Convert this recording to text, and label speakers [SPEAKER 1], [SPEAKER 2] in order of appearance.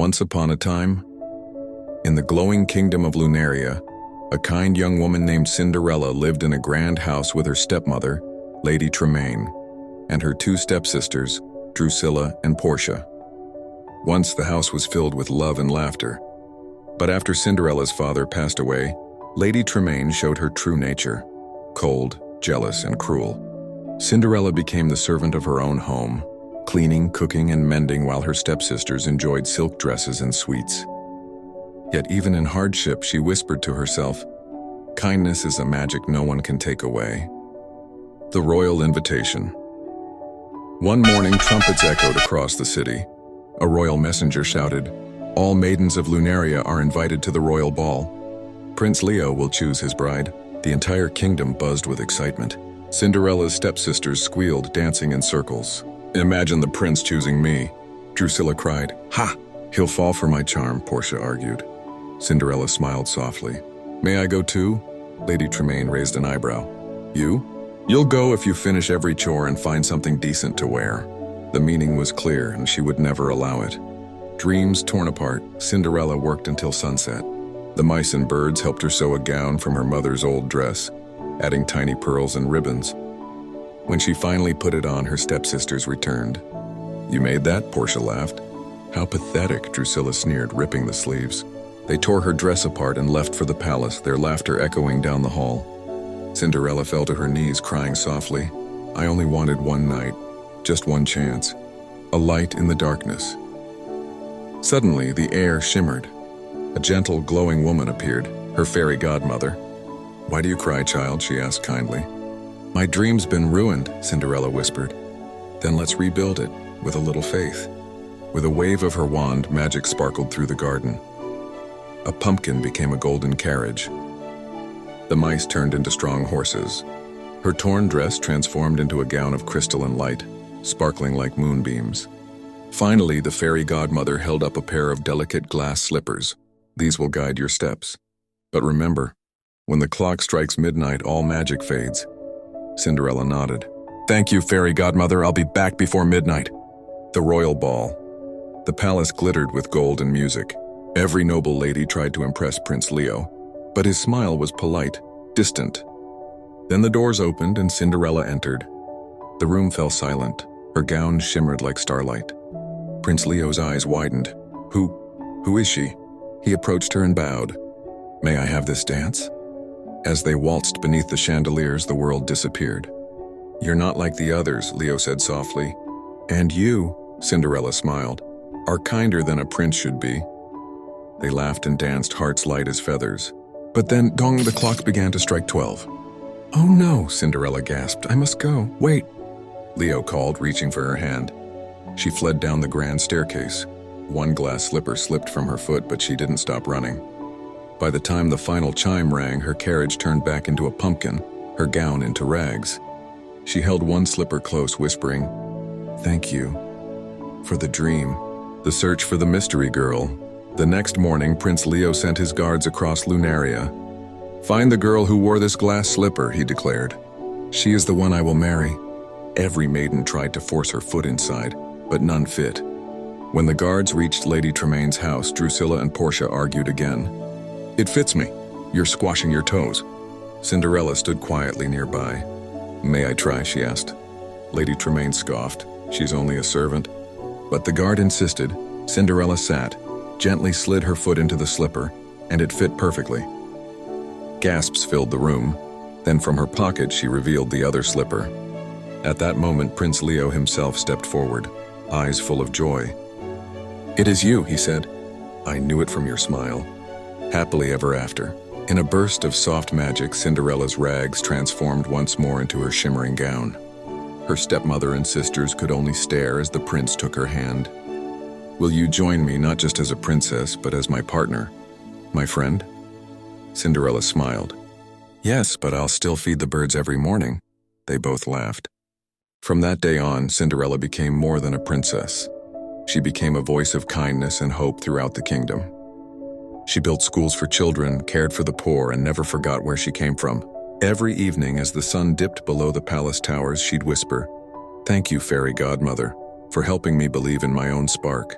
[SPEAKER 1] Once upon a time, in the glowing kingdom of Lunaria, a kind young woman named Cinderella lived in a grand house with her stepmother, Lady Tremaine, and her two stepsisters, Drusilla and Portia. Once the house was filled with love and laughter. But after Cinderella's father passed away, Lady Tremaine showed her true nature, cold, jealous, and cruel. Cinderella became the servant of her own home, cleaning, cooking, and mending while her stepsisters enjoyed silk dresses and sweets. Yet even in hardship, she whispered to herself, "Kindness is a magic no one can take away." The royal invitation. One morning, trumpets echoed across the city. A royal messenger shouted, "All maidens of Lunaria are invited to the royal ball. Prince Leo will choose his bride." The entire kingdom buzzed with excitement. Cinderella's stepsisters squealed, dancing in circles. "Imagine the prince choosing me," Drusilla cried. "Ha! He'll fall for my charm," Portia argued. Cinderella smiled softly. "May I go too?" Lady Tremaine raised an eyebrow. "You? You'll go if you finish every chore and find something decent to wear." The meaning was clear, and she would never allow it. Dreams torn apart, Cinderella worked until sunset. The mice and birds helped her sew a gown from her mother's old dress, adding tiny pearls and ribbons. When she finally put it on, her stepsisters returned. "You made that?" Portia laughed. "How pathetic," Drusilla sneered, ripping the sleeves. They tore her dress apart and left for the palace, their laughter echoing down the hall. Cinderella fell to her knees, crying softly. "I only wanted one night, just one chance, a light in the darkness." Suddenly, the air shimmered. A gentle, glowing woman appeared, her fairy godmother. "Why do you cry, child?" she asked kindly. "My dream's been ruined," Cinderella whispered. "Then let's rebuild it, with a little faith." With a wave of her wand, magic sparkled through the garden. A pumpkin became a golden carriage. The mice turned into strong horses. Her torn dress transformed into a gown of crystalline light, sparkling like moonbeams. Finally, the fairy godmother held up a pair of delicate glass slippers. "These will guide your steps. But remember, when the clock strikes midnight, all magic fades." Cinderella nodded. "Thank you, fairy godmother. I'll be back before midnight." The royal ball. The palace glittered with gold and music. Every noble lady tried to impress Prince Leo, but his smile was polite, distant. Then the doors opened and Cinderella entered. The room fell silent. Her gown shimmered like starlight. Prince Leo's eyes widened. Who is she?" He approached her and bowed. "May I have this dance?" As they waltzed beneath the chandeliers, the world disappeared. "You're not like the others," Leo said softly. "And you," Cinderella smiled, "are kinder than a prince should be." They laughed and danced, hearts light as feathers. But then, dong, the clock began to strike 12. "Oh no," Cinderella gasped. "I must go. Wait," Leo called, reaching for her hand. She fled down the grand staircase. One glass slipper slipped from her foot, but she didn't stop running. By the time the final chime rang, her carriage turned back into a pumpkin, her gown into rags. She held one slipper close, whispering, "Thank you for the dream." The search for the mystery girl. The next morning, Prince Leo sent his guards across Lunaria. "Find the girl who wore this glass slipper," he declared. "She is the one I will marry." Every maiden tried to force her foot inside, but none fit. When the guards reached Lady Tremaine's house, Drusilla and Portia argued again. "It fits me. You're squashing your toes." Cinderella stood quietly nearby. "May I try?" she asked. Lady Tremaine scoffed. "She's only a servant." But the guard insisted. Cinderella sat, gently slid her foot into the slipper, and it fit perfectly. Gasps filled the room. Then from her pocket she revealed the other slipper. At that moment, Prince Leo himself stepped forward, eyes full of joy. "It is you," he said. "I knew it from your smile." Happily ever after. In a burst of soft magic, Cinderella's rags transformed once more into her shimmering gown. Her stepmother and sisters could only stare as the prince took her hand. "Will you join me not just as a princess, but as my partner, my friend?" Cinderella smiled. "Yes, but I'll still feed the birds every morning." They both laughed. From that day on, Cinderella became more than a princess. She became a voice of kindness and hope throughout the kingdom. She built schools for children, cared for the poor, and never forgot where she came from. Every evening as the sun dipped below the palace towers, she'd whisper, "Thank you, Fairy Godmother, for helping me believe in my own spark."